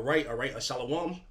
All right. Shalom.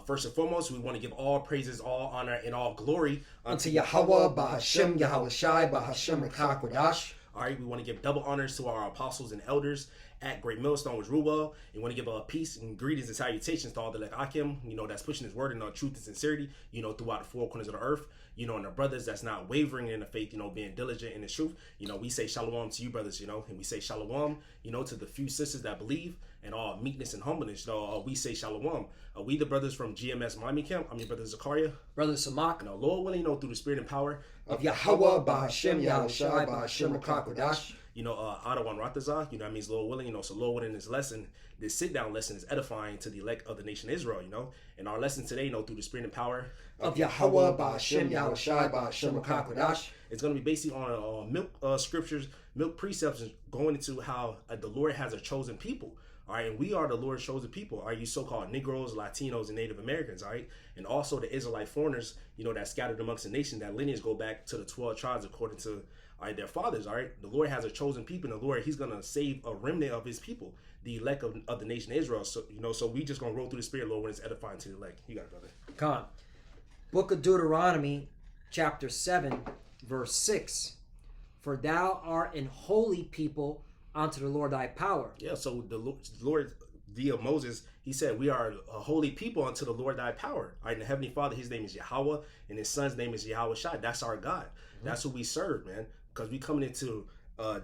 First and foremost, we want to give all praises, all honor, and all glory unto Yahweh, Bahashem, Yahweh Shai, Bahashem, Rakakwadash. All right, we want to give double honors to our apostles and elders at Great Millstone, which rule well. We want to give peace and greetings and salutations to all the Akim, that's pushing his word in truth and sincerity, throughout the four corners of the earth, and our brothers that's not wavering in the faith, being diligent in the truth. We say shalom to you, brothers, and we say shalom, to the few sisters that believe, and all meekness and humbleness, we say shalom. We the brothers from GMS Miami Camp. I'm your brother Zakaria. Brother Samak. Lord willing, through the spirit and power of Yahweh, Bahashem, Yahweh Shai, Bahashem, Rakakwadash. Adawan Ratazah, that means Lord willing, so Lord willing, this lesson, this sit-down lesson is edifying to the elect of the nation of Israel, and our lesson today, through the spirit and power of Yahweh, Bahashem, Yahweh Shai, Bahashem, Rakakwadash. It's going to be basically on milk scriptures, milk precepts, going into how the Lord has a chosen people. All right, and we are the Lord's chosen people. Are you so-called Negroes, Latinos, and Native Americans? All right, and also the Israelite foreigners, that scattered amongst the nation. That lineage go back to the 12 tribes according to their fathers. All right, the Lord has a chosen people, and the Lord, He's gonna save a remnant of His people, the elect of the nation of Israel. So so we just gonna roll through the Spirit, Lord, when it's edifying to the elect. You got it, brother. Come. Book of Deuteronomy, chapter 7, verse 6. For thou art an holy people unto the Lord thy power. Yeah, so the Lord via Moses, he said, we are a holy people unto the Lord thy power. All right, and the Heavenly Father, his name is Yahweh, and his son's name is Yahweh Shai. That's our God. Mm-hmm. That's who we serve, man. Because we coming into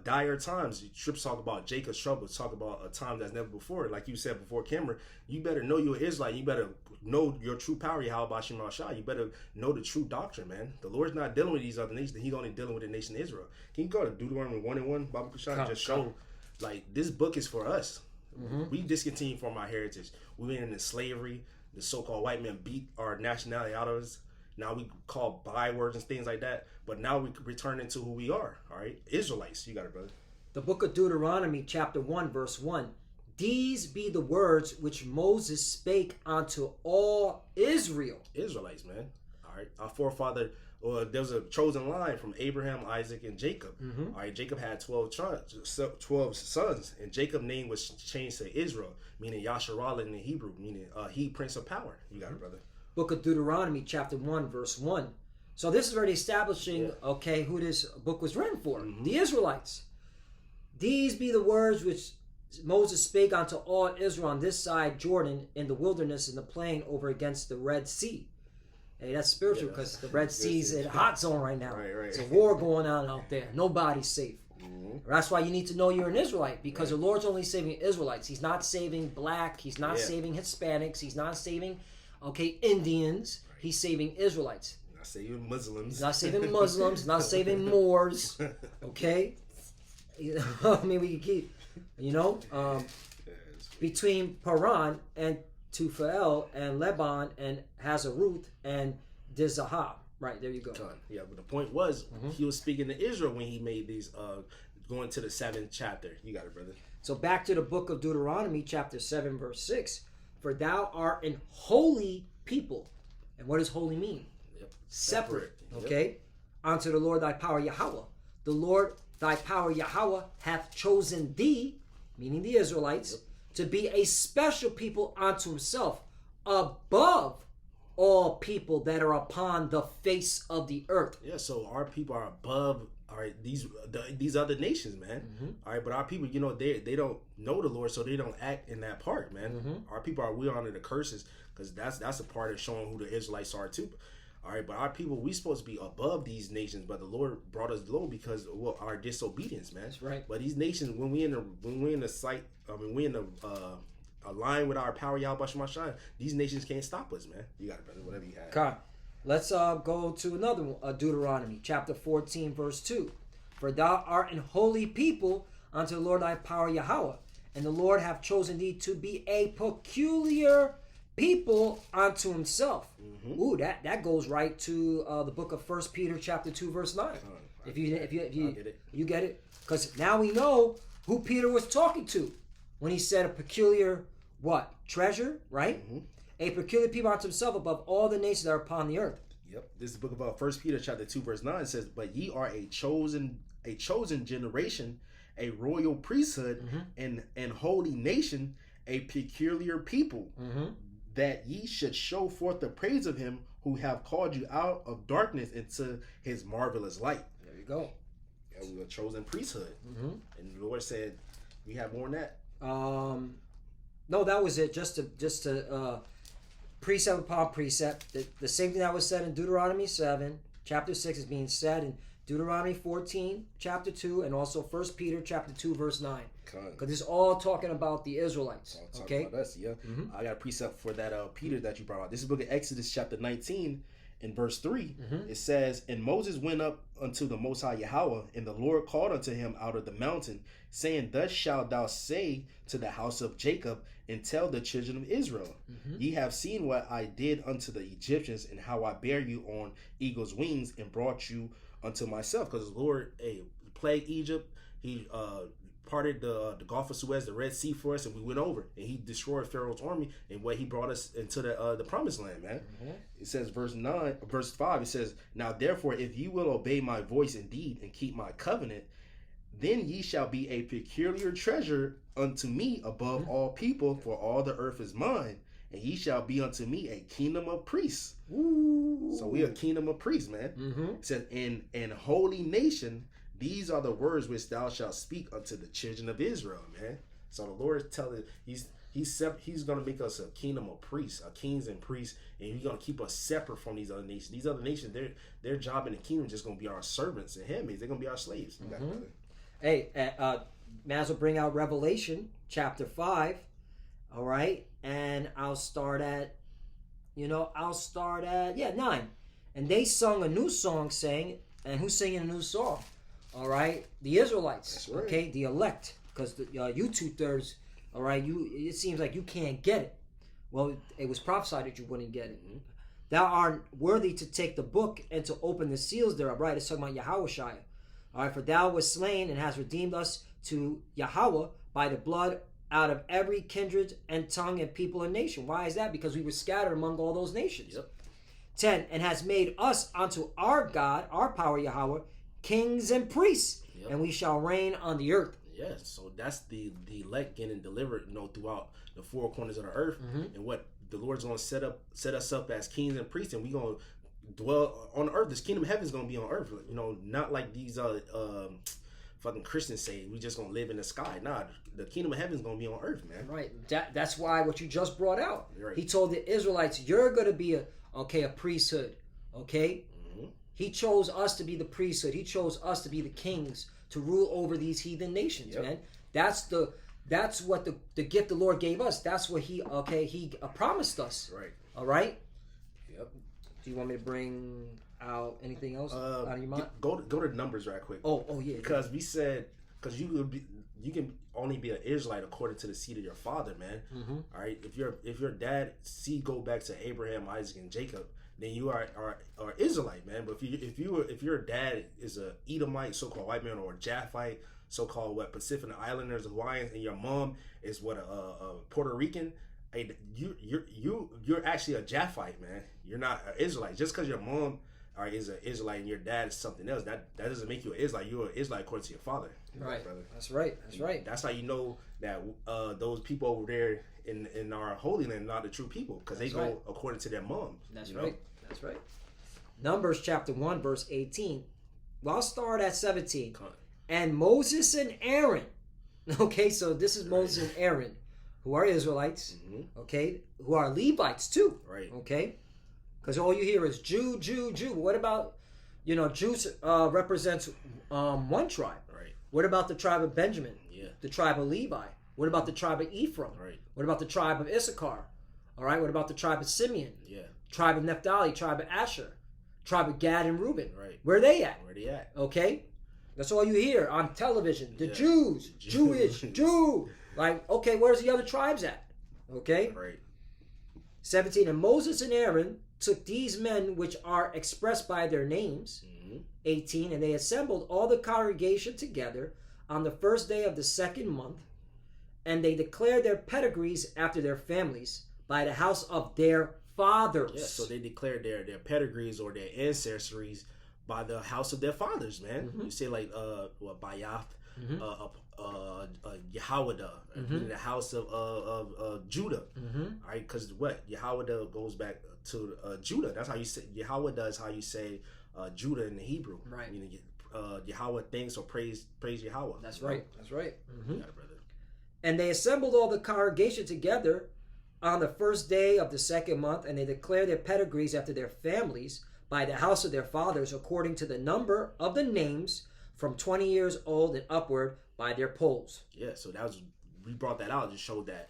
dire times. Trips talk about Jacob's trouble, talk about a time that's never before. Like you said before camera, you better know you're Israelite. You better know your true power, Yahweh Shema Shai. You better know the true doctrine, man. The Lord's not dealing with these other nations. He's only dealing with the nation of Israel. Can you go to Deuteronomy 1:1, Baba Kushan, just show, like, this book is for us. Mm-hmm. We discontinued from our heritage. We went into slavery. The so-called white men beat our nationality out of us. Now we call bywords and things like that. But now we return into who we are. All right, Israelites. You got it, brother. The book of Deuteronomy, chapter 1, verse 1. These be the words which Moses spake unto all Israel. Israelites, man. All right, our forefather. There was a chosen line from Abraham, Isaac, and Jacob. Mm-hmm. All right, Jacob had 12 sons, and Jacob's name was changed to Israel, meaning Yasharal in the Hebrew, meaning he, Prince of Power. You got it, brother. Book of Deuteronomy, chapter 1, verse 1. So this is already establishing, who this book was written for. Mm-hmm. The Israelites. These be the words which Moses spake unto all Israel on this side Jordan, in the wilderness, in the plain over against the Red Sea. Hey, that's spiritual, because the Red Sea's in a hot zone right now. Right. It's a war going on out there. Nobody's safe. Mm-hmm. That's why you need to know you're an Israelite, because the Lord's only saving Israelites. He's not saving black. He's not saving Hispanics. He's not saving, Indians. Right. He's saving Israelites. Not saving Muslims. He's not saving Muslims. Not saving Moors. Okay? I mean, we can keep, between Paran and Tufael and Lebanon and Hazaruth and Dizahab. Right, there you go. Yeah, but the point was, he was speaking to Israel when he made these, going to the 7th chapter. You got it, brother. So back to the book of Deuteronomy, chapter 7, verse 6. For thou art an holy people. And what does holy mean? Yep. Separate. Okay? Yep. Unto the Lord thy power, Yahweh. The Lord thy power, Yahweh, hath chosen thee, meaning the Israelites, to be a special people unto himself, above all people that are upon the face of the earth. Yeah, so our people are above, all right, these other nations, man. Mm-hmm. All right, but our people, they don't know the Lord, so they don't act in that part, man. Mm-hmm. Our people we're under the curses, because that's a part of showing who the Israelites are too. All right, but our people, we supposed to be above these nations, but the Lord brought us low because of our disobedience, man. That's right. But these nations, when we in the sight, we in the align with our power, Yahweh Shema Shai, these nations can't stop us, man. You got it, brother. Whatever you have. God. Let's go to another one, Deuteronomy, chapter 14, verse 2. For thou art an holy people unto the Lord thy power, Yahweh, and the Lord hath chosen thee to be a peculiar people unto himself. Mm-hmm. Ooh, that goes right to the book of 1 Peter chapter 2 verse 9. If you get it, because now we know who Peter was talking to when he said a peculiar treasure, right? Mm-hmm. A peculiar people unto himself above all the nations that are upon the earth. Yep. This is the book of 1 Peter chapter 2 verse 9 says, but ye are a chosen generation, a royal priesthood, and holy nation, a peculiar people, that ye should show forth the praise of him who have called you out of darkness into his marvelous light. There you go. And we were chosen priesthood. And the Lord said, we have more than that. No, that was it. Just to precept upon precept. The same thing that was said in Deuteronomy 7, chapter 6 is being said in Deuteronomy 14, chapter 2, and also 1 Peter chapter 2, verse 9. Because it's all talking about the Israelites. Okay? About us, yeah. I got a precept for that Peter that you brought out. This is the book of Exodus chapter 19 in verse 3. It says, and Moses went up unto the Most High Yahweh, and the Lord called unto him out of the mountain, saying, thus shalt thou say to the house of Jacob, and tell the children of Israel, ye have seen what I did unto the Egyptians, and how I bare you on eagle's wings, and brought you unto myself. Because the Lord plagued Egypt. He parted the Gulf of Suez, the Red Sea for us, and we went over, and he destroyed Pharaoh's army, and what he brought us into the promised land, man. It says verse 5, it says, now therefore if you will obey my voice indeed, and keep my covenant, then ye shall be a peculiar treasure unto me above all people, for all the earth is mine, and ye shall be unto me a kingdom of priests. Ooh. So we are a kingdom of priests, man. It says, in holy nation, these are the words which thou shalt speak unto the children of Israel, man. So the Lord is telling, he's going to make us a kingdom of priests, a kings and priests, and he's going to keep us separate from these other nations. These other nations, their job in the kingdom is just going to be our servants and handmaids. They're going to be our slaves. Hey, may as well bring out Revelation chapter 5, all right? And I'll start at 9. And they sung a new song saying, and who's singing a new song? All right? The Israelites. That's right. Okay? The elect. Because you 2/3, all right, it seems like you can't get it. Well, it was prophesied that you wouldn't get it. Thou art worthy to take the book and to open the seals thereof. Right? It's talking about Yahushua. All right, for thou wast slain and hast redeemed us to Yahweh by the blood out of every kindred and tongue and people and nation. Why is that? Because we were scattered among all those nations. 10, and has made us unto our God, our power Yahweh, kings and priests, and we shall reign on the earth. Yes, so that's the elect getting delivered, throughout the four corners of the earth, and what the Lord's going to set us up as kings and priests, and we're going to dwell on earth. This kingdom of heaven is going to be on earth, not like these fucking Christians say we just going to live in the sky. Nah, the kingdom of heaven is going to be on earth, man. Right. That's why what you just brought out. Right. He told the Israelites, you're going to be a priesthood. Okay. He chose us to be the priesthood. He chose us to be the kings to rule over these heathen nations, man. That's what the gift the Lord gave us. That's what he promised us. Right. All right. Do you want me to bring out anything else out of your mind? Go to Numbers right quick. Oh yeah. Because we said, because you can only be an Israelite according to the seed of your father, man. All right. If your dad seed go back to Abraham, Isaac, and Jacob, then you are Israelite, man. But if your dad is a Edomite, so-called white man, or a Japhite, so-called Pacific Islanders, Hawaiians, and your mom is a Puerto Rican, hey, you're actually a Japhite, man. You're not an Israelite. Just because your mom is an Israelite and your dad is something else, that doesn't make you an Israelite. You're an Israelite according to your father. Right, brother. That's right. That's how you know that those people over there in our holy land are not the true people, because they go according to their moms. That's right. That's right. Numbers chapter 1, verse 18. Well, I'll start at 17. And Moses and Aaron. Okay, so this is Moses and Aaron, who are Israelites, okay, who are Levites too, right? Okay, because all you hear is Jew, Jew, Jew. What about, Jews represents one tribe, right? What about the tribe of Benjamin? Yeah. The tribe of Levi. What about the tribe of Ephraim? Right. What about the tribe of Issachar? All right. What about the tribe of Simeon? Yeah. Tribe of Naphtali, tribe of Asher, tribe of Gad and Reuben. Right. Where are they at? Where they at? Okay. That's all you hear on television. The Jews, Jewish, Jew. Like, okay, where's the other tribes at? Okay. Right. 17. And Moses and Aaron took these men which are expressed by their names. 18. And they assembled all the congregation together on the first day of the second month, and they declared their pedigrees after their families by the house of their fathers. Yeah, so they declared their pedigrees or their ancestries by the house of their fathers, man. You say like Bayath, Yehoiada, in the house of Judah. All right, because what Yehoiada goes back to Judah. That's how you say Yehoiada is how you say Judah in the Hebrew. Right. Meaning Yahweh thanks or praise Yahweh. That's right. That's right. You got it, brother. And they assembled all the congregation together on the first day of the second month, and they declared their pedigrees after their families by the house of their fathers, according to the number of the names from 20 years old and upward by their polls. Yeah, so we brought that out to show that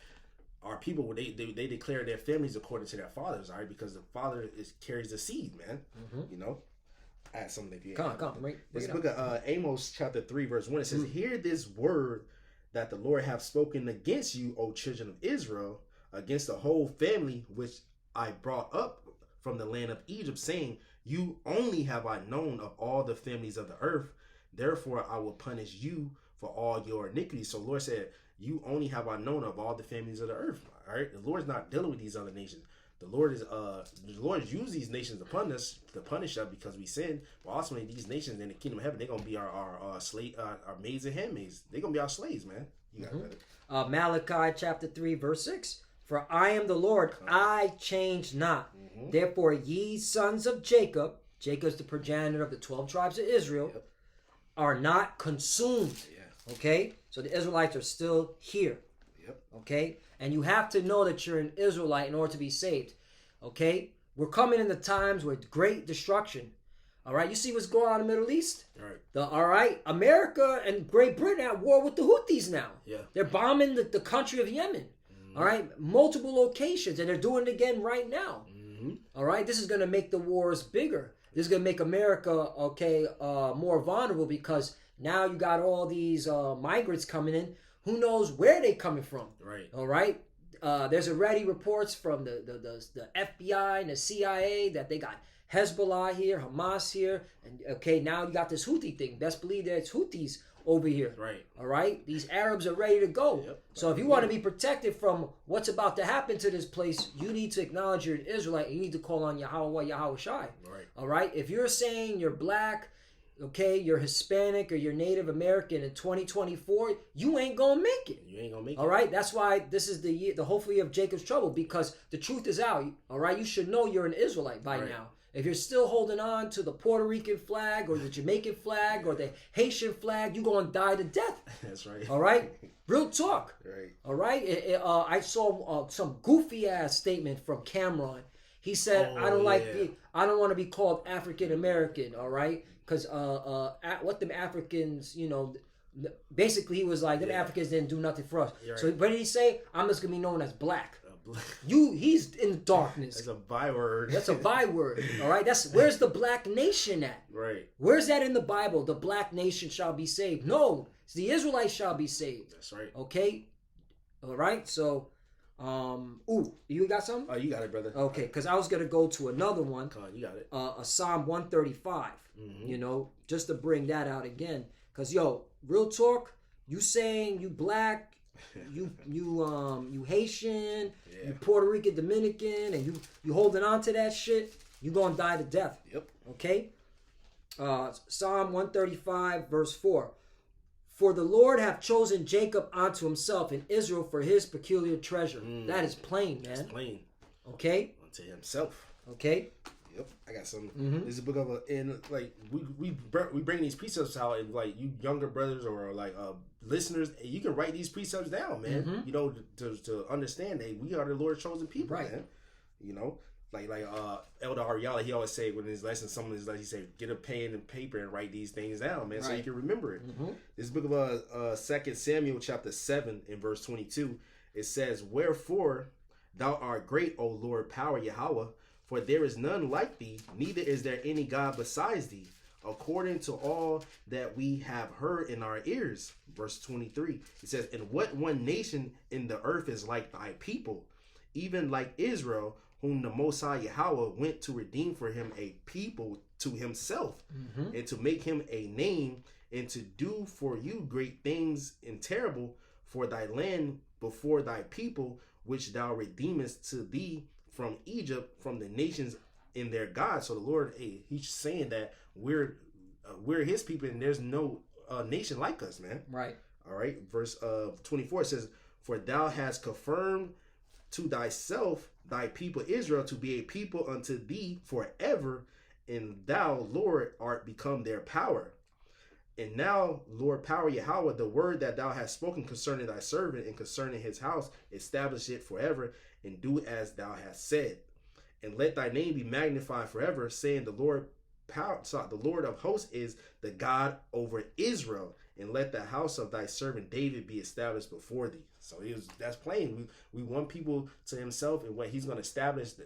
our people they declare their families according to their fathers, all right, because the father carries the seed, man. You know, add something if you come on, this book of Amos chapter 3 verse 1, it says, "Hear this word that the Lord hath spoken against you, O children of Israel, against the whole family which I brought up from the land of Egypt, saying, you only have I known of all the families of the earth. Therefore I will punish you for all your iniquities." So the Lord said, you only have I known of all the families of the earth. All right, the Lord's not dealing with these other nations. The Lord used these nations to punish us because we sinned. But ultimately, these nations in the kingdom of heaven, they're gonna be our slave, our maids and handmaids. They're gonna be our slaves, man. You got it. Malachi chapter 3 verse 6. For I am the Lord, I change not. Therefore, ye sons of Jacob, Jacob's the progenitor of the 12 tribes of Israel, are not consumed. Okay, so the Israelites are still here. Okay, and you have to know that you're an Israelite in order to be saved. Okay, we're coming into times with great destruction. All right, you see what's going on in the Middle East? All right, America and Great Britain are at war with the Houthis now. They're bombing the country of Yemen. All right, multiple locations, and they're doing it again right now. All right, this is going to make the wars bigger. This is going to make America, more vulnerable because now you got all these migrants coming in. Who knows where they coming from? All right. There's already reports from the FBI and the CIA that they got Hezbollah here, Hamas here, and now you got this Houthi thing. Best believe there's Houthis over here. All right. These Arabs are ready to go. So if you want to be protected from what's about to happen to this place, you need to acknowledge you're an Israelite. And you need to call on Yahweh Shai. All right. If you're saying you're black, you're Hispanic or you're Native American in 2024, you ain't gonna make it. You ain't gonna make it. All right, that's why this is the hopeful year of Jacob's trouble, because the truth is out. All right, you should know you're an Israelite by now. If you're still holding on to the Puerto Rican flag or the Jamaican flag or the Haitian flag, you're gonna die to death. That's right. All right, real talk. All right, I saw some goofy ass statement from Cameron. He said, I don't want to be called African American. All right. Because what them Africans, basically he was like, them Africans didn't do nothing for us. So what did he say? I'm just going to be known as black. He's in darkness. That's a byword. That's a byword. All right? Where's the black nation at? Where's that in the Bible? The black nation shall be saved. No, it's the Israelites shall be saved. That's right. Okay? All right? So, you got something? Oh, you got it, brother. Okay, because I was going to go to another one. Come on, you got it. A Psalm 135. Just to bring that out again. Because, real talk, you saying you black, you Haitian, you Puerto Rican, Dominican, and you holding on to that shit, you going to die to death. Okay? Psalm 135, verse 4. For the Lord hath chosen Jacob unto himself and Israel for his peculiar treasure. That is plain, man. That's plain. Okay? Unto himself. Okay? I got some. This is a book of we bring these precepts out, and like you younger brothers or like listeners, you can write these precepts down, man. To understand that we are the Lord's chosen people, man. Like Elder Ariala, he always say when his lessons, some of his lessons, he say get a pen and paper and write these things down, man, so you can remember it. This book of 2 Samuel chapter 7 and verse 22, it says, "Wherefore thou art great, O Lord, power Yahweh. For there is none like thee, neither is there any God besides thee, according to all that we have heard in our ears." Verse 23, it says, "And what one nation in the earth is like thy people, even like Israel, whom the Most High Yahweh went to redeem for him a people to himself, and to make him a name, and to do for you great things and terrible for thy land before thy people, which thou redeemest to thee from Egypt, from the nations in their God." So the Lord, he's saying that we're his people, and there's no nation like us, man. All right, verse 24 says, "For thou hast confirmed to thyself thy people Israel to be a people unto thee forever, and thou, Lord, art become their power. And now, Lord, power Yahweh, the word that thou hast spoken concerning thy servant and concerning his house, establish it forever, and do as thou hast said. And let thy name be magnified forever, saying the Lord of hosts is the God over Israel, and let the house of thy servant David be established before thee." So that's plain. We want people to himself, and what he's going to establish the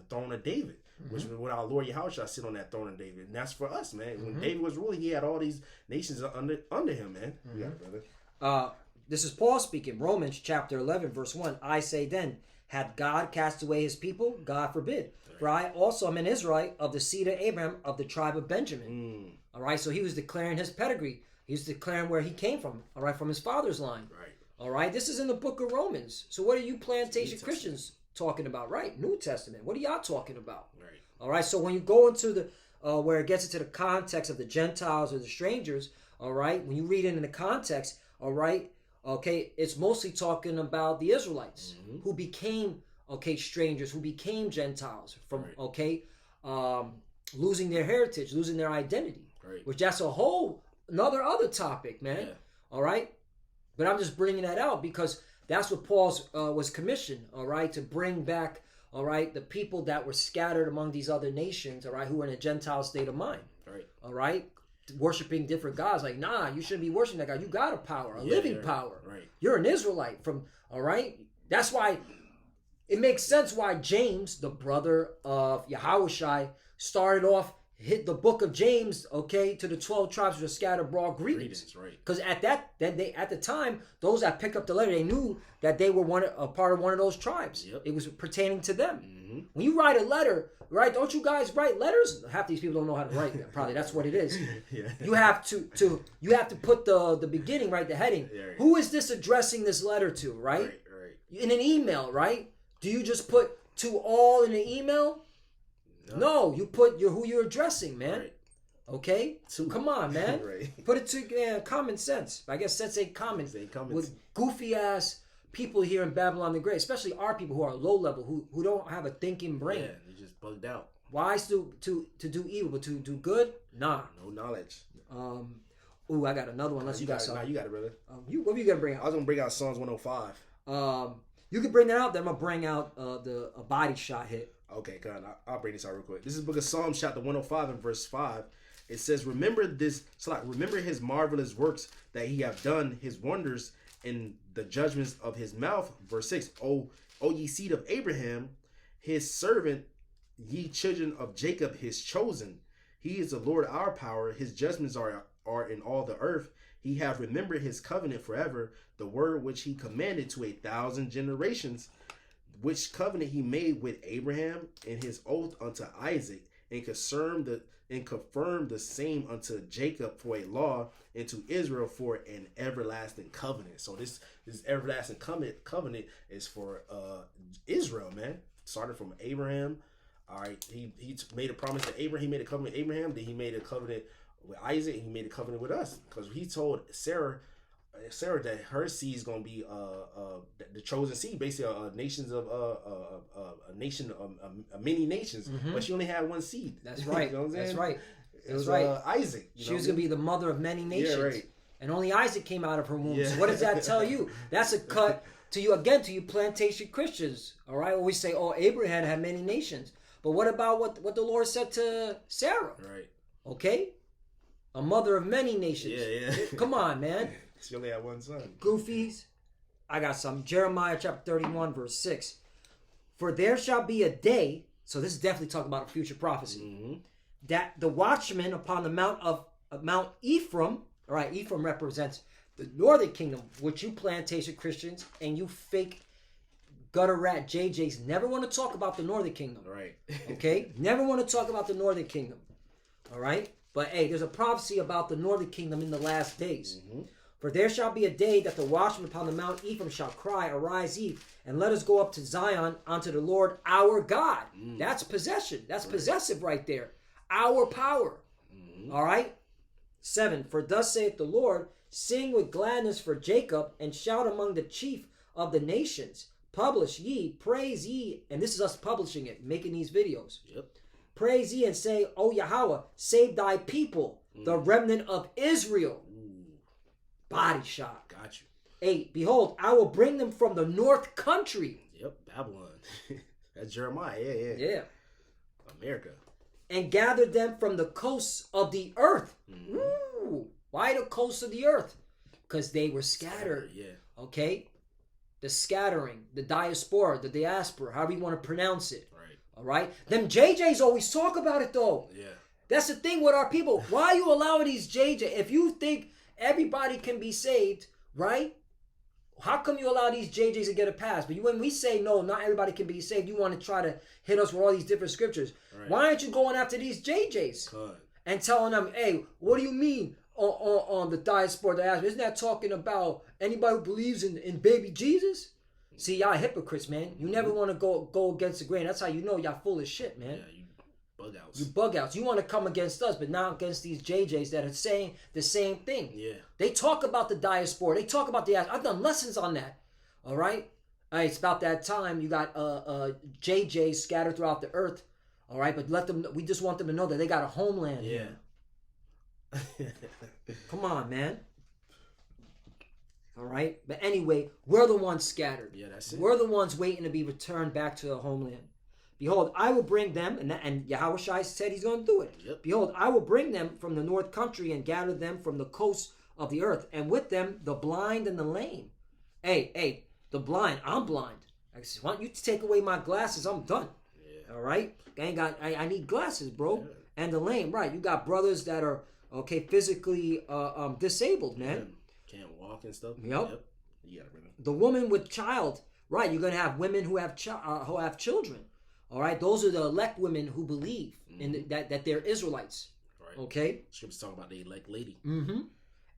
throne of David, which is what our Lord Yahweh shall sit on that throne of David, and that's for us, man. When David was ruling, he had all these nations under him, man. You got it, brother. This is Paul speaking. Romans chapter 11, verse 1. "I say then, had God cast away his people? God forbid. For I also am an Israelite of the seed of Abraham, of the tribe of Benjamin." All right, so he was declaring his pedigree. He was declaring where he came from, all right, from his father's line. Right. All right, this is in the book of Romans. So what are you plantation Christians talking about? Right, New Testament. What are y'all talking about? Right. All right, so when you go into the, where it gets into the context of the Gentiles or the strangers, all right, when you read it in the context, all right, okay, it's mostly talking about the Israelites who became, okay, strangers, who became Gentiles from, okay, losing their heritage, losing their identity, which that's a whole other topic, man. Yeah. All right, but I'm just bringing that out because that's what Paul's was commissioned, all right, to bring back, all right, the people that were scattered among these other nations, all right, who were in a Gentile state of mind, all right, worshiping different gods. Like, nah, you shouldn't be worshiping that God. You got a power, a living power. Right. You're an Israelite from, all right. That's why it makes sense why James, the brother of Yahushua, started off, hit the book of James, okay, to the 12 tribes which are scattered abroad, greetings. Right. Because at the time, those that picked up the letter, they knew that they were a part of one of those tribes. Yep. It was pertaining to them. When you write a letter, right? Don't you guys write letters? Half these people don't know how to write. Probably that's what it is. Yeah. You have to put the beginning, right? The heading. Yeah, right. Who is this addressing this letter to, right? Right. In an email, right? Do you just put to all in an email? No, you put who you're addressing, man. Right. Okay? So come on, man. Right. Put it to common sense. I guess sense ain't common. With goofy ass people here in Babylon the Great, especially our people who are low level, who don't have a thinking brain. Yeah, they just bugged out. Wise to do evil, but to do good? Nah. No knowledge. Ooh, I got another one. Unless you got something. Nah, you got it, brother. What are you gonna bring out? I was gonna bring out Psalms 105. You can bring that out. Then I'm gonna bring out a body shot hit. Okay, God, I'll bring this out real quick. This is the book of Psalms, chapter 105 and verse 5. It says, remember his marvelous works that he have done, his wonders in the judgments of his mouth. Verse 6, O ye seed of Abraham, his servant, ye children of Jacob, his chosen. He is the Lord our power. His judgments are in all the earth. He hath remembered his covenant forever, the word which he commanded to 1,000 generations, which covenant he made with Abraham and his oath unto Isaac, and confirmed the same unto Jacob for a law, and to Israel for an everlasting covenant. So this everlasting covenant is for Israel, man. Started from Abraham. All right, he made a promise to Abraham. He made a covenant with Abraham. Then he made a covenant with Isaac. And he made a covenant with us because he told Sarah that her seed is going to be the chosen seed, basically a nation of many nations, but she only had one seed. That's right. You know what I'm saying? That's right. It was Isaac. She was going to be the mother of many nations. Yeah, right. And only Isaac came out of her womb. Yeah. So what does that tell you? That's a cut to you plantation Christians. All right, always say, "Oh, Abraham had many nations," but what about what the Lord said to Sarah? Right. Okay, a mother of many nations. Yeah. Come on, man. She only had one son. Goofies. I got some. Jeremiah chapter 31, verse 6. For there shall be a day, so this is definitely talking about a future prophecy, that the watchman upon the Mount Ephraim, all right, Ephraim represents the northern kingdom, which you plantation Christians and you fake gutter rat JJs never want to talk about the northern kingdom. Right. Okay? Never want to talk about the northern kingdom. All right? But hey, there's a prophecy about the northern kingdom in the last days. For there shall be a day that the watchman upon the Mount Ephraim shall cry, Arise ye, and let us go up to Zion unto the Lord our God. That's possession. That's possessive right there. Our power. All right? 7, for thus saith the Lord, Sing with gladness for Jacob, and shout among the chief of the nations. Publish ye, praise ye, and this is us publishing it, making these videos. Yep. Praise ye and say, O Yahweh, save thy people, the remnant of Israel. Ooh. Body shot. Got you. 8. Behold, I will bring them from the north country. Yep, Babylon. That's Jeremiah. Yeah. Yeah. America. And gather them from the coasts of the earth. Ooh. Why the coasts of the earth? Because they were scattered. Yeah. Okay? The scattering, the diaspora, however you want to pronounce it. Right. All right? Them JJs always talk about it though. Yeah. That's the thing with our people. Why are you allowing these JJ? If you think everybody can be saved, right? How come you allow these JJs to get a pass? But when we say no, not everybody can be saved, you want to try to hit us with all these different scriptures. Right. Why aren't you going after these JJs and telling them, hey, what do you mean on the diaspora? Isn't that talking about anybody who believes in baby Jesus? See, y'all hypocrites, man. You never want to go against the grain. That's how you know y'all full of shit, man. Yeah, you bug outs. You bug outs. You want to come against us, but not against these JJs that are saying the same thing. Yeah. They talk about the diaspora. They talk about I've done lessons on that. All right? It's about that time you got JJs scattered throughout the earth. All right? But we just want them to know that they got a homeland. Yeah. Come on, man. All right? But anyway, we're the ones scattered. Yeah, that's it. We're the ones waiting to be returned back to the homeland. Behold, I will bring them, and Yahweh Shai said he's going to do it. Yep. Behold, I will bring them from the north country and gather them from the coasts of the earth, and with them the blind and the lame. Hey, the blind, I'm blind. I want you to take away my glasses, I'm done. Yeah. All right? I need glasses, bro. Yeah. And the lame, right. You got brothers that are, physically disabled, man. Yeah. Can't walk and stuff. Yep. You gotta remember. The woman with child, right. You're going to have women who have children. All right, those are the elect women who believe in that they're Israelites. Right. Okay. Scripture's talking about the elect lady. Mm-hmm.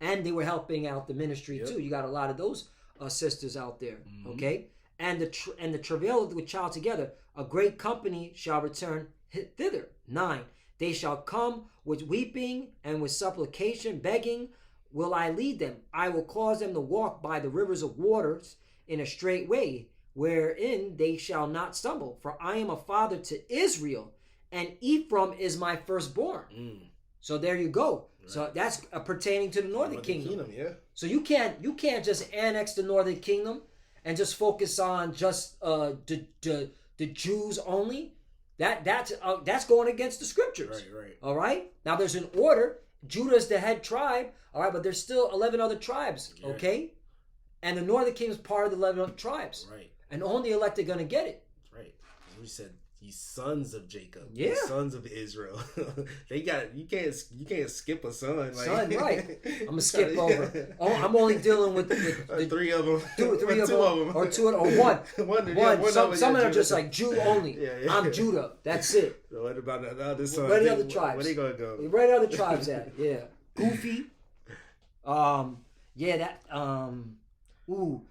And they were helping out the ministry too. You got a lot of those sisters out there. Mm-hmm. Okay. And the travail with child together, a great company shall return thither. 9. They shall come with weeping and with supplication, begging. Will I lead them? I will cause them to walk by the rivers of waters in a straight way, wherein they shall not stumble. For I am a father to Israel, and Ephraim is my firstborn. So there you go. Right. So that's pertaining to the northern kingdom. Yeah. So you can't just annex the northern kingdom and just focus on just the Jews only. That's going against the scriptures. Right. All right. Now there's an order. Judah is the head tribe. All right, but there's still 11 other tribes. Yeah. Okay. And the northern kingdom is part of the 11 other tribes. Right. And only the elect are going to get it. Right. We said these sons of Jacob. Yeah. The sons of Israel. You can't skip a son. Like, son, right. I'm going to skip over. Oh, I'm only dealing with the 3 of them. Two of them. Or 2 or 1. One. Some of them are just like Jew only. Yeah. I'm Judah. That's it. So what about the other sons? Where the other tribes? Where they going to go? Where the other tribes at? Yeah. Goofy. Yeah, that... Ooh,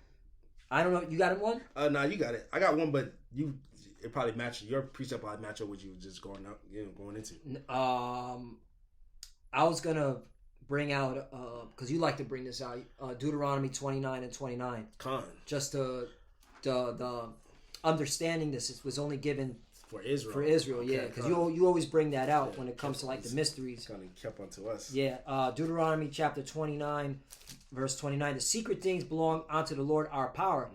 I don't know. You got one? No, you got it. I got one, but it probably match your precept. Probably match up what you were just going into. I was gonna bring out because you like to bring this out. Deuteronomy 29 and 29. Just the understanding this was only given for Israel. Okay, yeah, because you always bring that out when it comes to like the mysteries. Kind of kept unto us. Yeah, Deuteronomy chapter 29. Verse 29, the secret things belong unto the Lord our power,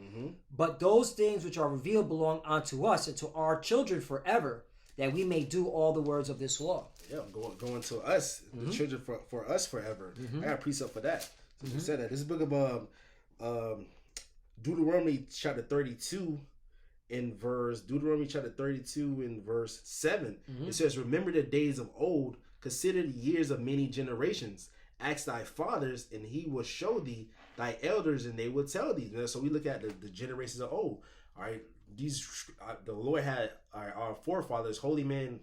but those things which are revealed belong unto us and to our children forever, that we may do all the words of this law. Yeah, going to us, the children for us forever. I got a precept for that. So you said that. This is the book of Deuteronomy chapter 32 in verse 7. It says, remember the days of old, consider the years of many generations. Ask thy fathers, and he will show thee thy elders, and they will tell thee. So we look at the generations of old. All right, the Lord had our forefathers, holy men,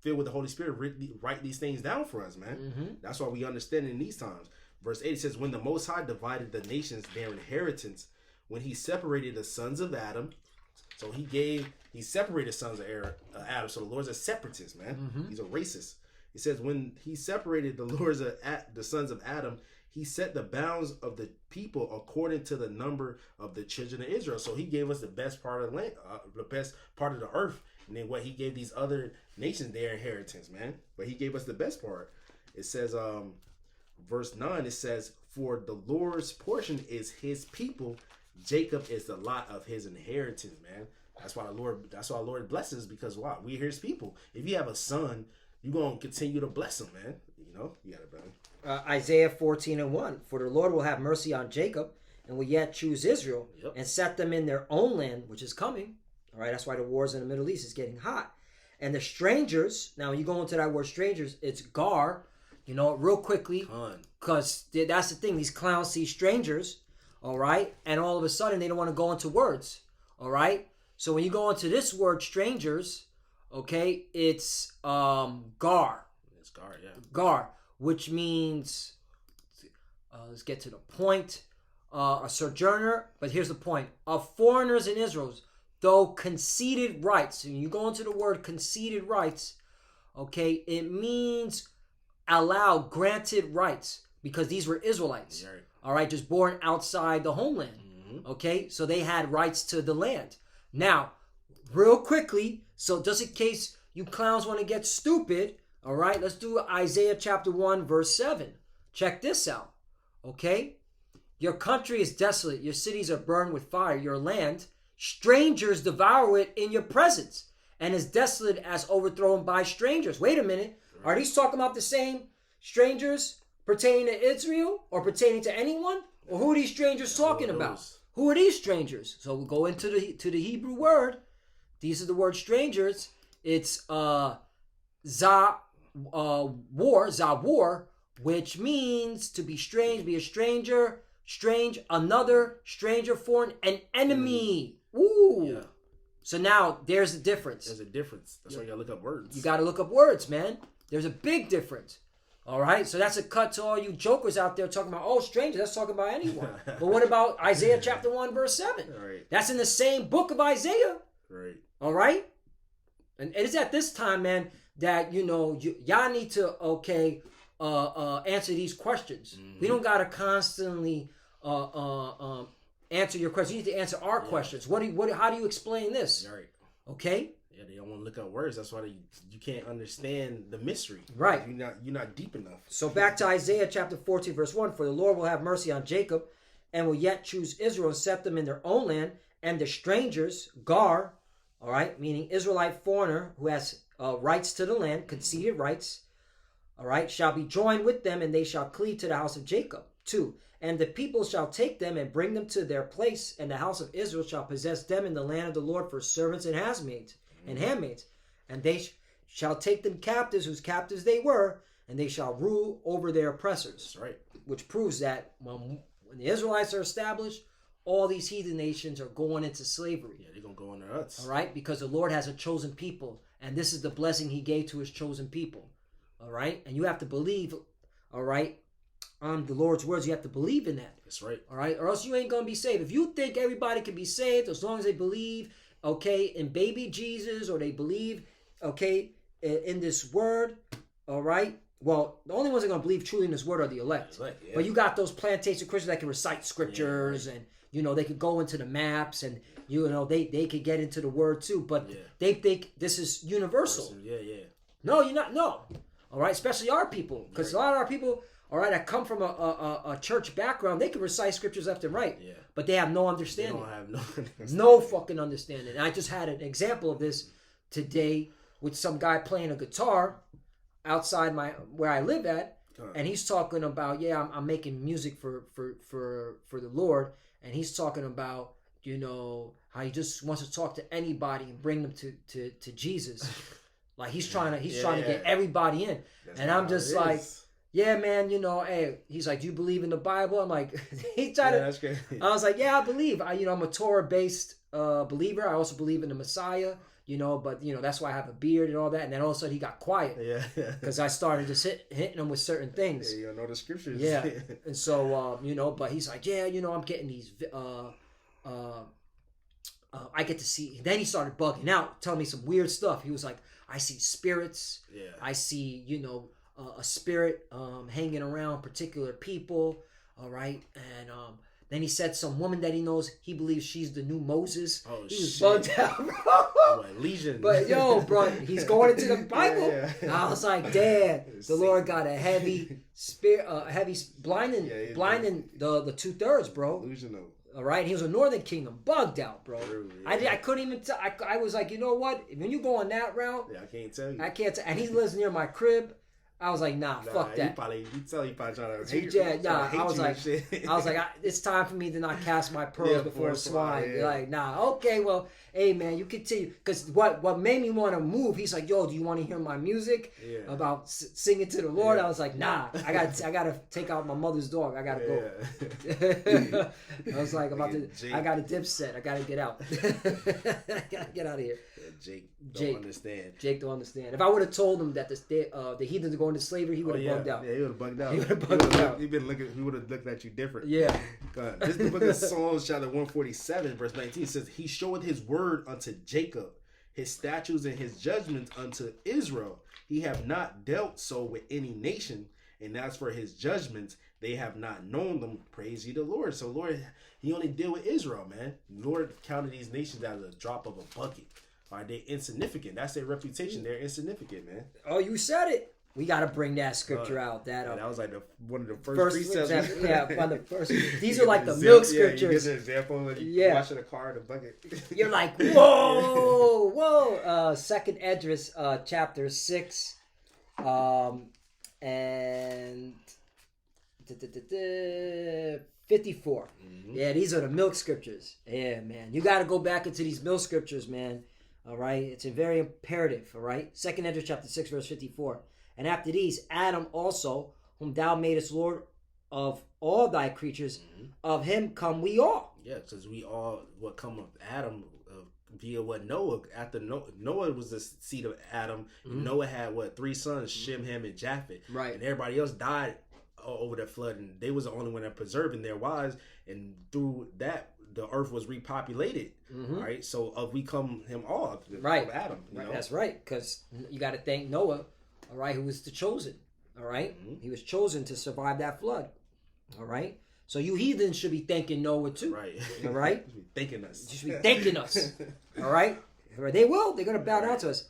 filled with the Holy Spirit, write these things down for us, man. That's why we understand in these times. Verse 8 says, when the Most High divided the nations their inheritance, when he separated the sons of Adam, so he separated sons of Adam. So the Lord's a separatist, man. He's a racist. It says when he separated the sons of Adam, he set the bounds of the people according to the number of the children of Israel. So he gave us the best part of the land, the best part of the earth. And then what he gave these other nations their inheritance, man. But he gave us the best part. It says, verse 9, it says, for the Lord's portion is his people. Jacob is the lot of his inheritance, man. That's why our Lord blesses, because why? We're his people. If you have a son, you're going to continue to bless him, man. You know, you got it, brother. Isaiah 14:1. For the Lord will have mercy on Jacob and will yet choose Israel and set them in their own land, which is coming. All right, that's why the wars in the Middle East is getting hot. And the strangers, now when you go into that word strangers, it's gar, you know, real quickly, because that's the thing. These clowns see strangers, all right, and all of a sudden they don't want to go into words, all right. So when you go into this word strangers, okay, it's gar. It's gar, yeah. Gar, which means, let's get to the point, a sojourner, but here's the point, of foreigners in Israel, though conceded rights. And you go into the word conceded rights, okay, it means allow, granted rights, because these were Israelites, Right. all right, just born outside the homeland, okay, so they had rights to the land. Now, real quickly, so just in case you clowns want to get stupid, all right, let's do Isaiah chapter 1, verse 7. Check this out, okay? Your country is desolate. Your cities are burned with fire. Your land, strangers devour it in your presence, and is desolate as overthrown by strangers. Wait a minute. Are these talking about the same strangers pertaining to Israel or pertaining to anyone? Or who are these strangers talking about? Who are these strangers? So we'll go into the Hebrew word. These are the word strangers. It's zawar, which means to be strange, be a stranger, strange, another, stranger, foreign, an enemy. Ooh. Yeah. So now there's a difference. There's a difference. That's why you gotta look up words. You gotta look up words, man. There's a big difference. All right, so that's a cut to all you jokers out there talking about, oh, stranger, that's talking about anyone. But what about Isaiah chapter 1, verse 7? Right. That's in the same book of Isaiah. Right. All right? And it's at this time, man, that, you know, y'all need to, answer these questions. Mm-hmm. We don't got to constantly answer your questions. You need to answer our questions. How do you explain this? Right. Okay? Yeah, they don't want to look up words. That's why you can't understand the mystery. Right. You're not deep enough. So back to Isaiah chapter 14, verse 1. For the Lord will have mercy on Jacob and will yet choose Israel and set them in their own land. And the strangers, gar, all right, meaning Israelite foreigner who has rights to the land, conceded rights, all right, shall be joined with them, and they shall cleave to the house of Jacob. 2. And the people shall take them and bring them to their place, and the house of Israel shall possess them in the land of the Lord for servants and handmaids. And they shall take them captives, whose captives they were, and they shall rule over their oppressors. That's right. Which proves that when the Israelites are established, all these heathen nations are going into slavery. Yeah, they're going to go in their huts. All right? Because the Lord has a chosen people, and this is the blessing he gave to his chosen people. All right? And you have to believe, all right, on the Lord's words. You have to believe in that. That's right. All right? Or else you ain't going to be saved. If you think everybody can be saved as long as they believe, okay, in baby Jesus, or they believe, okay, in this word, all right? Well, the only ones that are going to believe truly in this word are the elect. Yeah. But you got those plantation Christians that can recite scriptures, and, you know, they could go into the maps, and, you know, they could get into the word too. But they think this is universal. Yeah. No, you're not. No. All right? Especially our people. Because a lot of our people, all right, that come from a church background, they can recite scriptures left and right. Yeah. But they have no understanding. They don't have no understanding. No fucking understanding. And I just had an example of this today with some guy playing a guitar outside where I live at, and he's talking about, I'm making music for the Lord, and he's talking about, you know, how he just wants to talk to anybody and bring them to Jesus. Like he's trying to get everybody in. And I'm just like, yeah, man, you know, hey, he's like, do you believe in the Bible? I'm like, he's trying to. That's good. I was like, yeah, I believe. I'm a Torah-based believer. I also believe in the Messiah, you know, but, you know, that's why I have a beard and all that. And then all of a sudden he got quiet. Yeah. Because I started just hitting him with certain things. Yeah, you don't know the scriptures. Yeah. And so, you know, but he's like, yeah, you know, I'm getting these, I get to see. Then he started bugging out, telling me some weird stuff. He was like, I see spirits. Yeah. I see, you know, a spirit hanging around particular people. All right, and then he said some woman that he knows, he believes she's the new Moses. Oh, he was shit. bugged out, bro. What, Legion? But yo, bro, he's going into the Bible. Yeah. I was like, damn, the Lord got a heavy spirit, blinding the 2/3, bro. Delusional. All right, he was a Northern Kingdom, bugged out, bro. True, yeah. I couldn't even tell. I was like, you know what? When you go on that route, Yeah, I can't tell you. I can't tell. And he lives near my crib. I was like, nah, fuck that. You probably trying to hate I was you like, and shit. I was like, it's time for me to not cast my pearls before swine. Yeah. Like, nah, okay, well, hey man, you continue. Because what made me want to move? He's like, yo, do you want to hear my music about singing to the Lord? Yeah. I was like, nah, I gotta take out my mother's dog. I gotta go. I was like, I got a dip set. I gotta get out. I gotta get out of here. Jake don't understand. Jake don't understand. If I would have told him that the heathens are going into slavery, he would have bugged out. Yeah, he would have bugged out. He would have bugged out. He would have looked at you different. Yeah. This is the book of Psalms, chapter 147, verse 19. It says, He showeth his word unto Jacob, his statutes and his judgments unto Israel. He have not dealt so with any nation, and as for his judgments, they have not known them. Praise ye the Lord. So Lord, he only deal with Israel, man. Lord counted these nations as a drop of a bucket. Are they insignificant? That's their reputation. They're insignificant, man. Oh, you said it. We got to bring that scripture out. That was like one of the first precepts. One of the first. These are like the milk scriptures. You get the example when you washing a car in a bucket. You're like, whoa, whoa. Second Esdras, chapter 6, and 54. Yeah, these are the milk scriptures. Yeah, man. You got to go back into these milk scriptures, man. All right, it's a very imperative. All right, Second Esdras chapter 6, verse 54. And after these, Adam also, whom thou madest Lord of all thy creatures, of him come we all. Yeah, because we all what come of Adam via what Noah. After Noah was the seed of Adam. And Noah had 3 sons, Shem, Ham, and Japheth. Right, and everybody else died over the flood, and they was the only one that preserving their wives, and through that the earth was repopulated. Right, so we come him all right, of Adam. You know? That's right, because you got to thank Noah. All right, who was the chosen. All right, he was chosen to survive that flood. All right, so you heathens should be thanking Noah too. Right, all right, you should be thanking us. You should be thanking us. All right, they will. They're gonna bow down to us.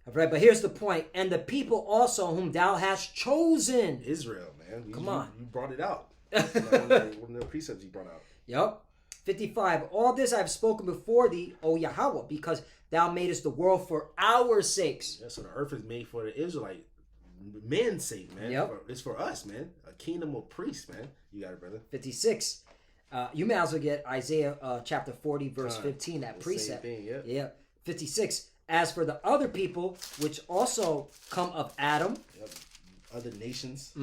All right, but here's the point. And the people also whom thou hast chosen. Israel, man. Come on, you brought it out. one of the precepts you brought out. Yep. 55. All this I have spoken before thee, O Yahweh, because thou madest the world for our sakes. Yeah, so the earth is made for the Israelite men's sake, man. Yep. It's for us, man. A kingdom of priests, man. You got it, brother. 56. You may as well get Isaiah chapter 40, verse 15, that precept. Same thing, yeah. 56. As for the other people, which also come of Adam. Yep. Other nations.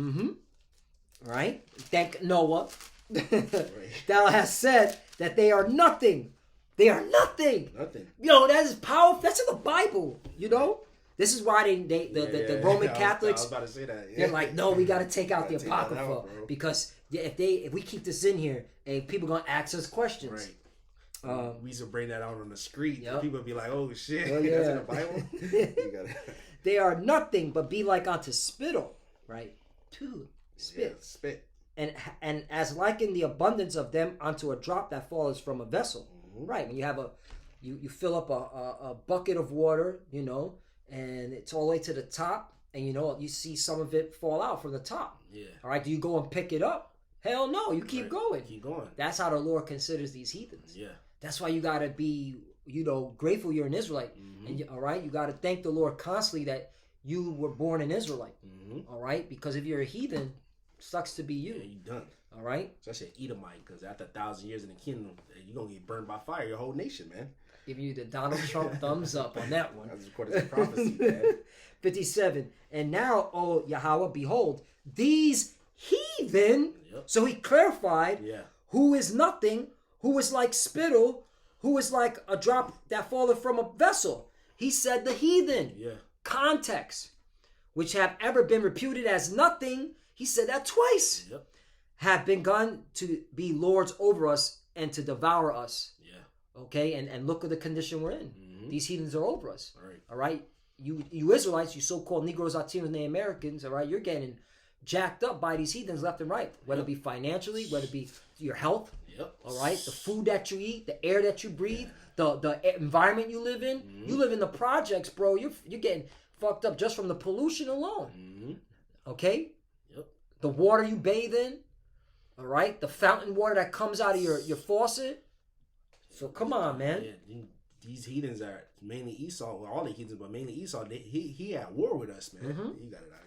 Right? Thank Noah. Right. Thou hast said that they are nothing. They are nothing. Nothing. Yo, that is powerful. That's in the Bible. You know? This is why the Roman Catholics, I was about to say that. Yeah. They're like, no, we got to take out the Take that Apocrypha out, because if we keep this in here, and people gonna ask us questions. Right. We used to bring that out on the street. Yep. People be like, "Oh shit, Oh, yeah. that's in the Bible." You gotta... They are nothing but be like unto spittle, right? Spit. Yeah, spit. And as like in the abundance of them unto a drop that falls from a vessel, right? When you have you fill up a bucket of water, you know, and it's all the way to the top, and you know you see some of it fall out from the top. Yeah. All right. Do you go and pick it up? Hell no. You keep going. Keep going. That's how the Lord considers these heathens. Yeah. That's why you gotta be, grateful you're an Israelite. And all right, you gotta thank the Lord constantly that you were born an Israelite. All right, because if you're a heathen, sucks to be you. Yeah, you done. All right. Especially an Edomite, because after 1,000 years in the kingdom, you're gonna get burned by fire. Your whole nation, man. Give you the Donald Trump thumbs up on that one. That's according to prophecy, man. 57. And now, O Yahweh, behold, these heathen. Yep. So he clarified who is nothing, who is like spittle, who is like a drop that falleth from a vessel. He said the heathen. Yeah. Context. Which have ever been reputed as nothing. He said that twice. Yep. Have begun to be lords over us and to devour us. Yeah. Okay, and look at the condition we're in. These heathens are over us. Right. All right. you Israelites, you so-called Negroes, Latinos, and Americans, all right, you're getting jacked up by these heathens left and right, whether it be financially, whether it be your health, all right, the food that you eat, the air that you breathe, the environment you live in. You live in the projects, bro. You're getting fucked up just from the pollution alone. Okay? The water you bathe in, all right, the fountain water that comes out of your faucet. So come on, man. Yeah, these heathens are mainly Esau. Well, all the heathens, but mainly Esau. He at war with us, man. He got it out.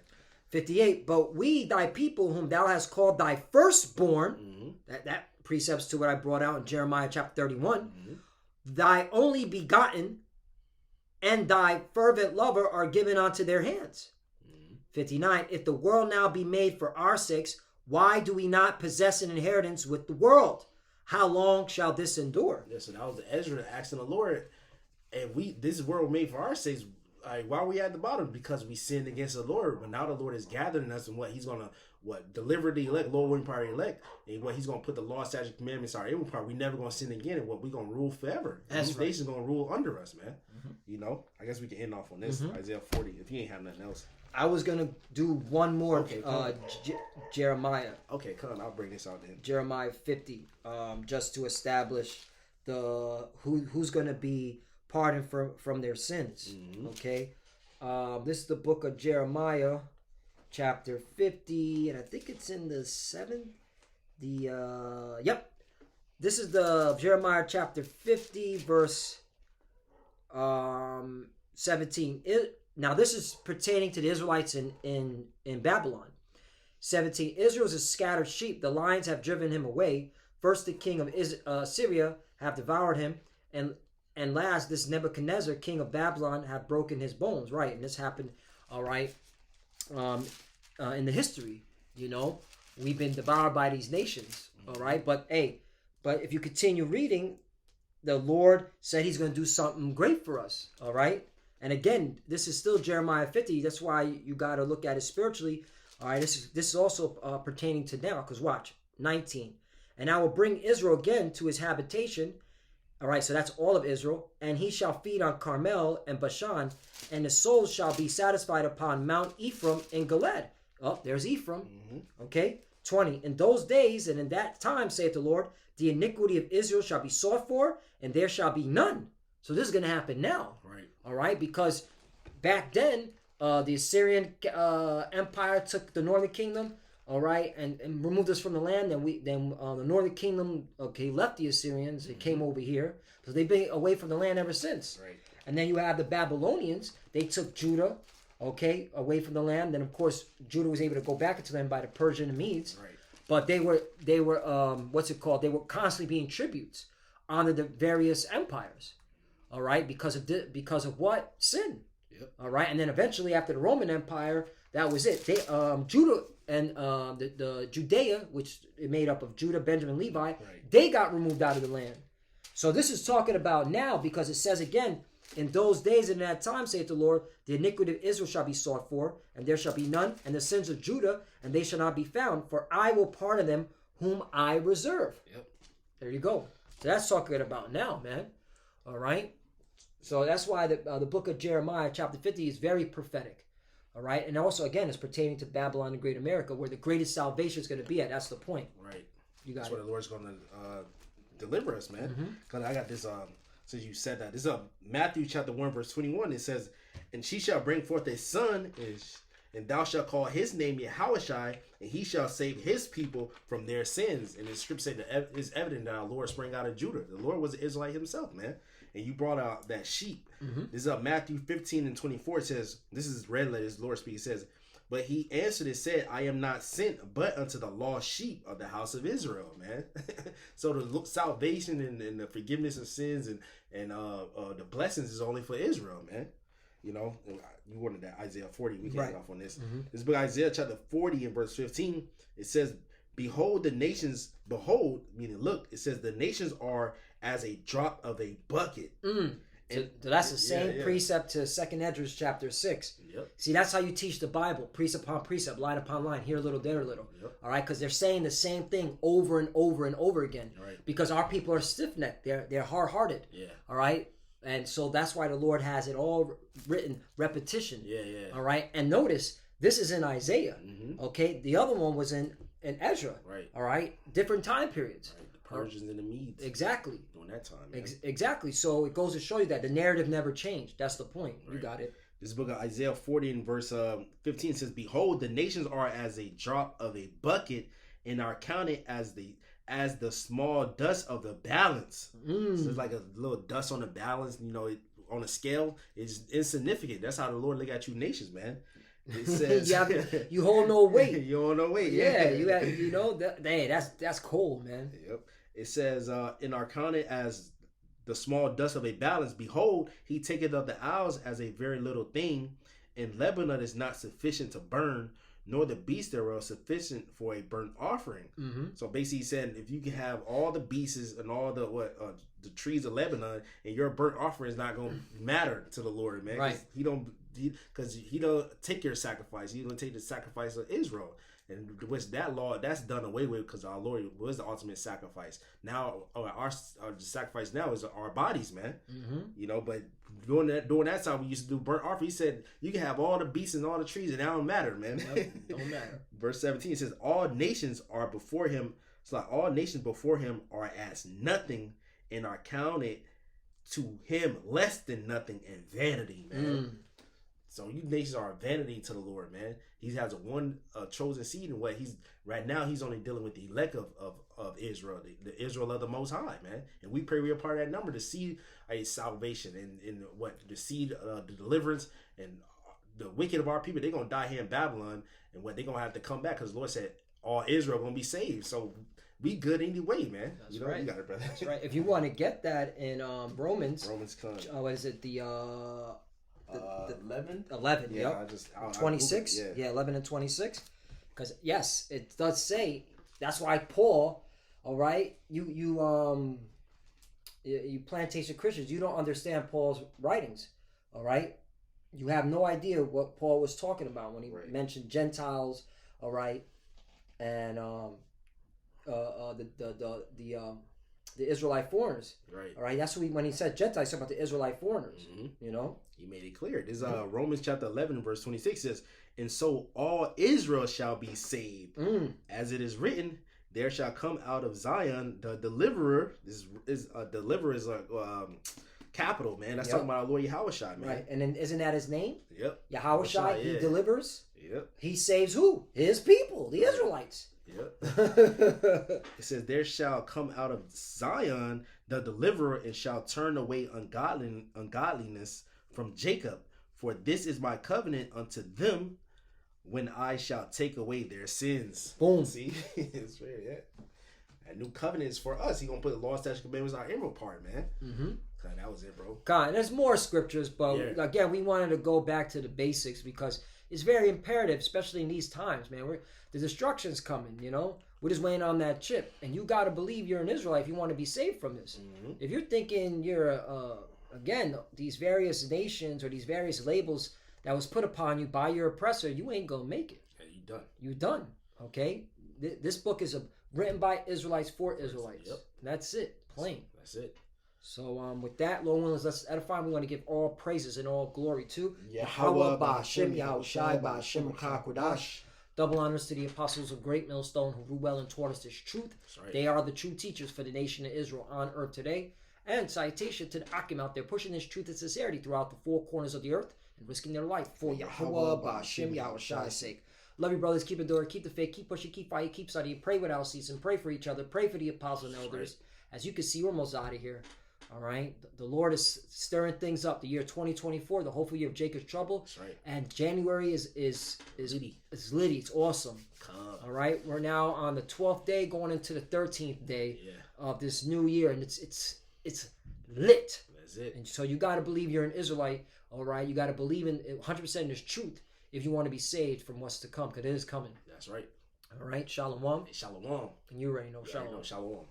58. But we, thy people, whom thou hast called thy firstborn, that precepts to what I brought out in Jeremiah chapter 31, thy only begotten and thy fervent lover are given unto their hands. 59. If the world now be made for our sakes, why do we not possess an inheritance with the world? How long shall this endure? Yeah, so that was the Ezra asking the Lord, and this world made for our sakes. Why are we at the bottom? Because we sinned against the Lord. But now the Lord is gathering us, and what He's gonna deliver the elect, Lord will empower the elect, and what He's gonna put the law, statute, commandments, our empire. We never gonna sin again, and what we gonna rule forever. These nations gonna rule under us, man. You know, I guess we can end off on this Isaiah 40 if you ain't have nothing else. I was gonna do one more. Jeremiah. Okay, come on, I'll bring this out then. Jeremiah 50, just to establish who's gonna be pardoned from their sins. Okay, this is the book of Jeremiah, chapter 50, and I think it's in the 7th. This is the Jeremiah chapter 50, verse 17. Now this is pertaining to the Israelites in Babylon. 17. Israel is a scattered sheep. The lions have driven him away. First, the king of Syria have devoured him, and last, this Nebuchadnezzar, king of Babylon, have broken his bones. Right, and this happened, all right, in the history. You know, we've been devoured by these nations. All right, but if you continue reading, the Lord said He's going to do something great for us. All right, and again, this is still Jeremiah 50. That's why you got to look at it spiritually. All right, this is also pertaining to now, because watch 19. And I will bring Israel again to his habitation. All right, so that's all of Israel. And he shall feed on Carmel and Bashan, and his souls shall be satisfied upon Mount Ephraim and Gilead. Oh, there's Ephraim. Okay, 20. In those days and in that time, saith the Lord, the iniquity of Israel shall be sought for, and there shall be none. So this is going to happen now. Right. All right, because back then, the Assyrian Empire took the northern kingdom, all right, and removed us from the land. Then the northern kingdom, left the Assyrians. They came over here, so they've been away from the land ever since. Right. And then you have the Babylonians. They took Judah, away from the land. Then of course Judah was able to go back into the land by the Persian and Medes. Right. But they were They were constantly being tributes under the various empires, all right, because of what? Sin. Yep. All right, and then eventually after the Roman Empire, that was it. They Judah and the Judea, which is made up of Judah, Benjamin, Levi, they got removed out of the land. So this is talking about now, because it says again, in those days and in that time, saith the Lord, the iniquity of Israel shall be sought for, and there shall be none, and the sins of Judah, and they shall not be found, for I will pardon them whom I reserve. Yep. There you go. So that's talking about now, man. All right. So that's why the book of Jeremiah, chapter 50, is very prophetic. All right. And also, again, it's pertaining to Babylon and Great America, where the greatest salvation is going to be at. That's the point. Right. You got That's where the Lord's going to deliver us, man. Because I got this, since you said that, this is Matthew chapter 1, verse 21. It says, and she shall bring forth a son, and thou shalt call his name Yahushai, and he shall save his people from their sins. And the scripture said that it's evident that our Lord sprang out of Judah. The Lord was an Israelite himself, man. And you brought out that sheep. This is Matthew 15 and 24. It says, this is red letters, the Lord speaks. It says, but he answered and said, I am not sent but unto the lost sheep of the house of Israel, man. So the salvation and the forgiveness of sins and the blessings is only for Israel, man. You know, you wanted that Isaiah 40. We can end off on this. This book, Isaiah chapter 40 and verse 15, it says, behold the nations, behold, meaning look, it says the nations are as a drop of a bucket. So that's the same precept to 2nd Esdras chapter 6. Yep. See, that's how you teach the Bible, precept upon precept, line upon line, here a little, there a little. Yep. All right, because they're saying the same thing over and over and over again. Right. Because our people are stiff-necked, they're hard-hearted. Yeah. All right. And so that's why the Lord has it all written, repetition. Yeah, yeah. All right. And notice, this is in Isaiah. Okay. The other one was in Ezra. Right. All right. Different time periods. Right. The Persians and the Medes. Exactly. During that time. Man. Exactly. So it goes to show you that the narrative never changed. That's the point. Right. You got it. This book of Isaiah 40 and verse 15 says, "Behold, the nations are as a drop of a bucket, and are counted as the small dust of the balance." So it's like a little dust on the balance, on a scale. It's insignificant. That's how the Lord look at you nations, man. It says you hold no weight. You hold no weight. Yeah, that's cold, man. Yep. It says, "And are counted as the small dust of a balance. Behold, he taketh of the isles as a very little thing, and Lebanon is not sufficient to burn, nor the beasts thereof sufficient for a burnt offering." So basically, he said, if you can have all the beasts and all the trees of Lebanon, and your burnt offering is not going to matter to the Lord, man. Right. Because he don't take your sacrifice. He's going to take the sacrifice of Israel. And which that law, that's done away with, because our Lord was the ultimate sacrifice. Now, our sacrifice now is our bodies, man. But during that time, we used to do burnt offering. He said, you can have all the beasts and all the trees, and that don't matter, man. Don't matter. Verse 17 says, all nations are before him. It's like all nations before him are as nothing, and are counted to him less than nothing and vanity, man. So you nations are a vanity to the Lord, man. He has a chosen seed, and right now he's only dealing with the elect of Israel, the Israel of the Most High, man. And we pray we're a part of that number to see a salvation and the seed, the deliverance, and the wicked of our people. They're gonna die here in Babylon, and they're gonna have to come back, because the Lord said all Israel gonna be saved. So we good anyway, man. That's right. You got it, brother. That's right. If you want to get that in Romans, what is it? The 11. Yeah, yep. 26. Yeah, 11 and 26. Because yes, it does say. That's why Paul. All right, you plantation Christians, you don't understand Paul's writings. All right, you have no idea what Paul was talking about when he mentioned Gentiles. All right, and the Israelite foreigners. Right. All right. That's when he said Gentiles, he's talking about the Israelite foreigners. He made it clear. This Romans chapter 11 verse 26 says, "And so all Israel shall be saved, as it is written, there shall come out of Zion the deliverer." This is deliverer is capital, man. That's talking about our Lord Yahushua, man. Right. And then isn't that his name? Yep. Yahushua. He delivers. Yep. He saves who? His people, the Israelites. Yep. It says, "There shall come out of Zion the deliverer, and shall turn away ungodliness from Jacob. For this is my covenant unto them, when I shall take away their sins." Boom. See, it's right. Yeah. That new covenant is for us. He gonna put the law, statutes, commandments on our inward part, man. That was it, bro. God, there's more scriptures, but again, we wanted to go back to the basics, because it's very imperative, especially in these times, man. The destruction's coming, We're just waiting on that chip. And you got to believe you're an Israelite if you want to be saved from this. If you're thinking you're, again, these various nations or these various labels that was put upon you by your oppressor, you ain't going to make it. Yeah, you done. You done, okay? This book is written by Israelites for Israelites. Yep. That's it, plain. That's it. So with that, Lord willing, let's edify. We want to give all praises and all glory to Yahweh Ba'Shem Yahushai Ba'Shem Kodash. Double honors to the apostles of Great Millstone who ruled well and taught us this truth. Right. They are the true teachers for the nation of Israel on earth today. And citation to the Akim out there pushing this truth and sincerity throughout the four corners of the earth and risking their life for Yahweh Ba'Shem Yahushai's sake. Love you, brothers. Keep enduring, keep the faith, keep pushing, keep fighting, keep studying. Pray without ceasing. Pray for each other. Pray for the apostles and elders. As you can see, we're almost out of here. All right, the Lord is stirring things up. The year 2024, the hopeful year of Jacob's trouble. That's right. And January is litty. It's litty. It's awesome. All right, we're now on the 12th day, going into the 13th day of this new year, and it's lit. That's it. And so you got to believe you're an Israelite. All right, you got to believe in 100% in this truth if you want to be saved from what's to come, because it is coming. That's right. All right, shalom. Hey, shalom. And you already know shalom. Shalom.